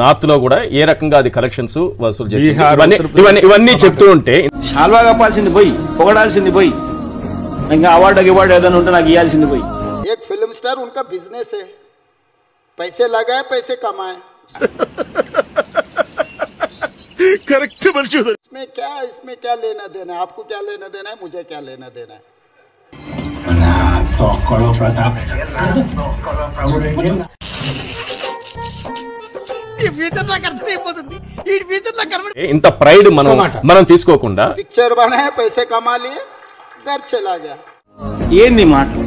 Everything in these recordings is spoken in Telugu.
నార్త్ లో కూడా ఏ రకంగా అది కలెక్షన్స్ వసూలు చేసి ఇవన్నీ చెప్తూ ఉంటే షాల్వా కప్పాల్సింది పోయి పొగడాల్సింది పోయి ఇంకా అవార్డు ఏదైనా ఉంటే నాకు ఇవ్వాల్సింది పోయి एक फिल्म स्टार उनका बिजनेस है पैसे लगाए पैसे कमाए करेक्ट मंशूर इसमें क्या लेना देना है आपको क्या लेना देना है मुझे क्या लेना देना है ఇంత ప్రైడ్ మనం తీసుకోకుండా पिक्चर बनाए पैसे कमा लिए घर चला गया ఏంది మాటలు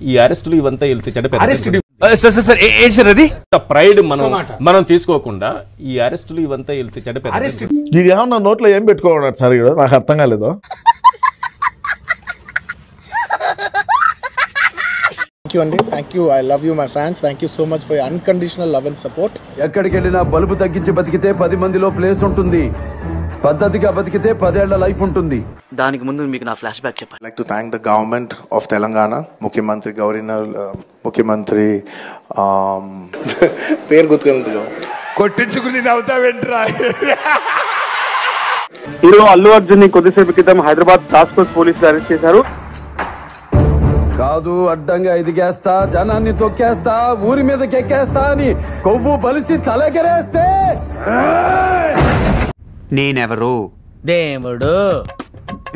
ఈ అరెస్టులు ఇవంతా వెళ్తే అది ప్రైడ్ మనం తీసుకోకుండా ఈ అరెస్టులు ఇవంతా వెళ్తే ఇది ఏమన్నా నోట్లో ఏం పెట్టుకోవడం సార్ నాకు అర్థం కాలేదు Thank you Andy, thank you. I love you my fans. Thank you so much for your unconditional love and support. ఎక్కడికి వెళ్ళినా బల్బు తగ్గించి బతికితే 10 మందిలో ప్లేస్ ఉంటుంది పద్ధతిగా బతికితే 10 ఏళ్ల లైఫ్ ఉంటుంది దానికి ముందు మీకు నా ఫ్లాష్ బ్యాక్ చెప్పాలి like to thank the government of Telangana Mukhyamantri Gaurinar Mukhyamantri పేరు గుర్తుకుంది కొట్టించుకుని నవ్వుతావేంట్రా హీరో అల్లు అర్జున్ ని కొద్దిసేపు క్రితం హైదరాబాద్ టాస్క్ ఫోర్స్ పోలీసులు అరెస్ట్ చేశారు కాదు అడ్డంగా ఎదిగేస్తా జనాన్ని తొక్కేస్తా ఊరి మీదకి ఎక్కేస్తా అని కొవ్వు బలిసి తలెగరేస్తే నేనెవరు దేవుడు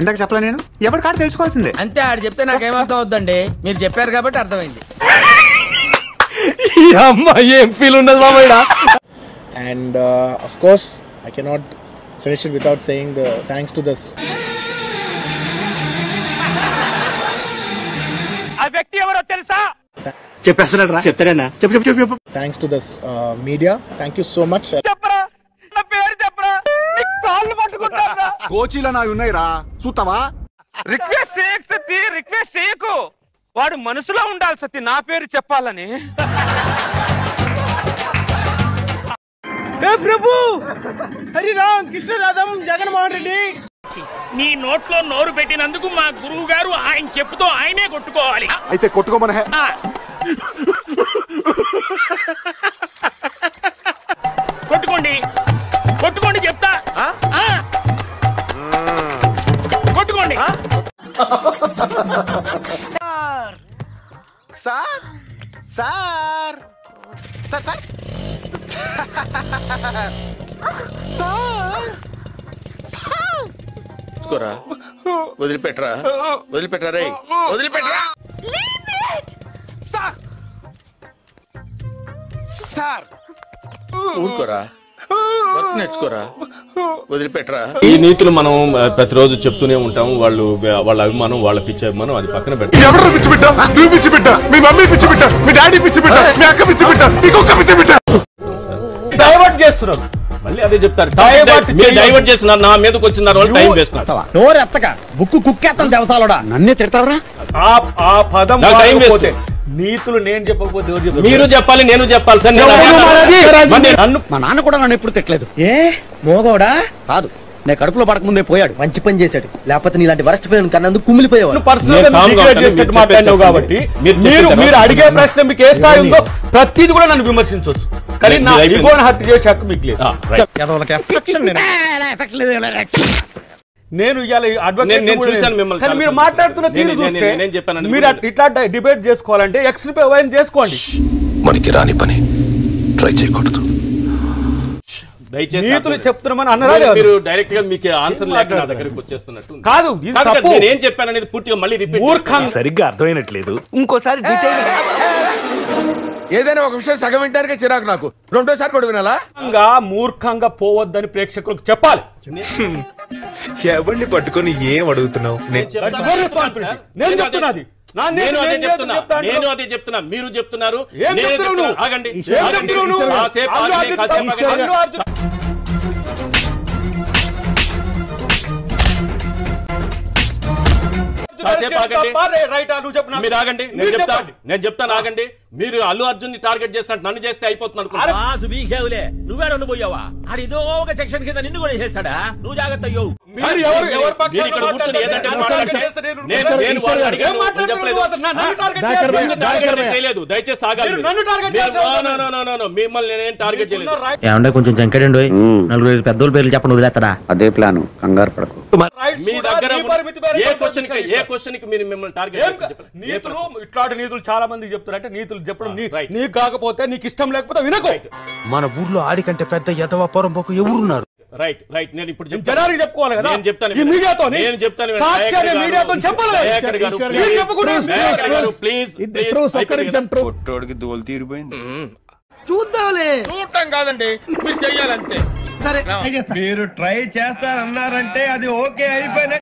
ఇందాక చెప్పలే నేను ఎవరి కాదు తెలుసుకోవాల్సిందే అంతే ఆడు చెప్తే నాకేమర్థం అవుద్దండి మీరు చెప్పారు కాబట్టి అర్థమైంది ఏం ఫీల్ ఉండదు మామయ్య And of course, I cannot finish it without saying the thanks to this. ఆ వ్యక్తి ఎవరో తెలుసా చెప్పేస్తాడా చెప్తాడన్నా చెప్పు Thanks to this media. Thank you so much. చెప్పరా నా పేరు చెప్పరా నీ కాళ్ళు పట్టుకుంటారా కోచీల నావి ఉన్నాయిరా చూస్తావా రిక్వెస్ట్ చేయకు సత్తి రిక్వెస్ట్ చేయకు వాడు మనసులో ఉండాలి సత్తి నా పేరు చెప్పాలని ప్రభు హరిరామ్ కృష్ణరాధం జగన్మోహన్ రెడ్డి నీ నోట్లో నోరు పెట్టినందుకు మా గురువు గారు ఆయన చెప్పుతో ఆయనే కొట్టుకోవాలి అయితే కొట్టుకోమనే కొట్టుకోండి కొట్టుకోండి చెప్తా కొట్టుకోండి సార్ సార్ సార్ సార్ వదిలిపెట్టరా రే వదిలిపెట్టరా సార్ ఊరుకోరా నేర్చుకోరా వదిలిపెట్టరా ఈ నీతులు మనం ప్రతిరోజు చెప్తూనే ఉంటాం వాళ్ళ అభిమానం వాళ్ళ పిచ్చి అభిమానం అది పక్కన పెడతాం ఎవరు పిచ్చి బిడ్డ నువ్వు పిచ్చి బిడ్డ మీ మమ్మీ పిచ్చి బిడ్డ మీ డాడీ పిచ్చి బిడ్డ మీ అక్క పిచ్చి బిడ్డ ఇంకొక పిచ్చి బిడ్డ డైవర్ట్ చేస్తున్నారు మళ్ళీ అదే చెప్తారు డైవర్ట్ చేస్తున్నారు నా మీదకి వచ్చిన వాళ్ళు టైం వేస్తున్నారు నోరెత్తక బుక్కు కుక్కేస్తాను దేవసాలోడా నన్నే తిడతావరా ఆ పదం టైం వేస్తే నీతులు నేను చెప్పకపోతే ఎవరు చెప్పారు మీరు చెప్పాలి నేను చెప్పాలి సార్ మా నాన్న కూడా నన్ను ఎప్పుడు తిట్టలేదు ఏ మోగోడా కాదు నేను కడుపులో పడక ముందే పోయాడు మంచి పని చేశాడు లేకపోతే నీలాంటి వరస్ట్ పని కన్నందుకు కుమిలిపోయేవాడు కాబట్టి మీరు అడిగే ప్రశ్న మీకు ఏ స్థాయి ఉందో ప్రతిది కూడా నన్ను విమర్శించవచ్చు కానీ నా ఈగోని హత్య చేసే హక్కు మీకు లేదు నేను మీరు మాట్లాడుతున్న తీరు చూస్తే మీరు ఇట్లా డిబేట్ చేసుకోవాలంటే ఎక్స్ వైన్ చేసుకోండి మనకి రాని పని ట్రై చేయకూడదు నీతులు చెప్తున్నామని అన్నారా మీరు డైరెక్ట్ గా మీకు ఆన్సర్ లేక నా దగ్గరికి వచ్చేస్తున్నట్టు కాదు నేను చెప్పాననేది పూర్తిగా మళ్ళీ రిపీట్ సరిగ్గా అర్థమైనట్లేదు ఇంకోసారి ఏదైనా ఒక విషయం సగం వింటానికే చిరాకు నాకు రెండోసారి కూడా వినాలా మూర్ఖంగా పోవద్దని ప్రేక్షకులకు చెప్పాలి ఎవరిని పట్టుకొని ఏం అడుగుతున్నావు నేను అదే చెప్తున్నా మీరు చెప్తున్నారు ఆగండి కాసేపు ఆగండి. మీరు ఆగండి, నేను చెప్తాను ఆగండి. మీరు అల్లు అర్జున్ ని టార్గెట్ చేసినట్టు నన్ను చేస్తే అయిపోతుంది అనుకుంటా. నువ్వే పోయావా అది ఏదో ఒక సెక్షన్ కింద నిన్ను కూడా చేస్తాడా? నువ్వు జాగ్రత్త అయ్యో. ఇక్కడ కూర్చొని ఏదంటే చేయలేదు. దయచేసి ఆగాలి. మిమ్మల్ని నేను టార్గెట్ చేయలేదు. ఏమంటే కొంచెం చంకడండి, నలుగురు పెద్దోళ్ళ పేర్లు చెప్పండి, వదిలేస్తారా? అదే ప్లాన్, కంగారు పడకు. మీ దగ్గర ఏ క్వశ్చన్ కి మీరు మిమ్మల్ని టార్గెట్ చేస్తారు? నీతులు, ఇట్లాంటి నీతులు చాలా మంది చెప్తారు. అంటే నీతులు చెప్పడం నీకు కాకపోతే, నీకు ఇష్టం లేకపోతే వినకు. మన ఊర్లో ఆడికంటే పెద్ద యదవ పొరంపోకు ఎవరున్నారు? Right right. నేను ఇప్పుడు జనానికి చెప్పుకోవాలి కదా. నేను చెప్తాను, ఈ మీడియాతో నేను చెప్తాను. మీడియాతో చెప్పాలి. ప్లీజ్ కొట్టోడికి దోలు తీరిపోయింది. చూద్దాంలే. చూడటం కాదండి, మీరు చెయ్యాలంతే. సరే, మీరు ట్రై చేస్తారన్నారంటే అది ఓకే అయిపోయిన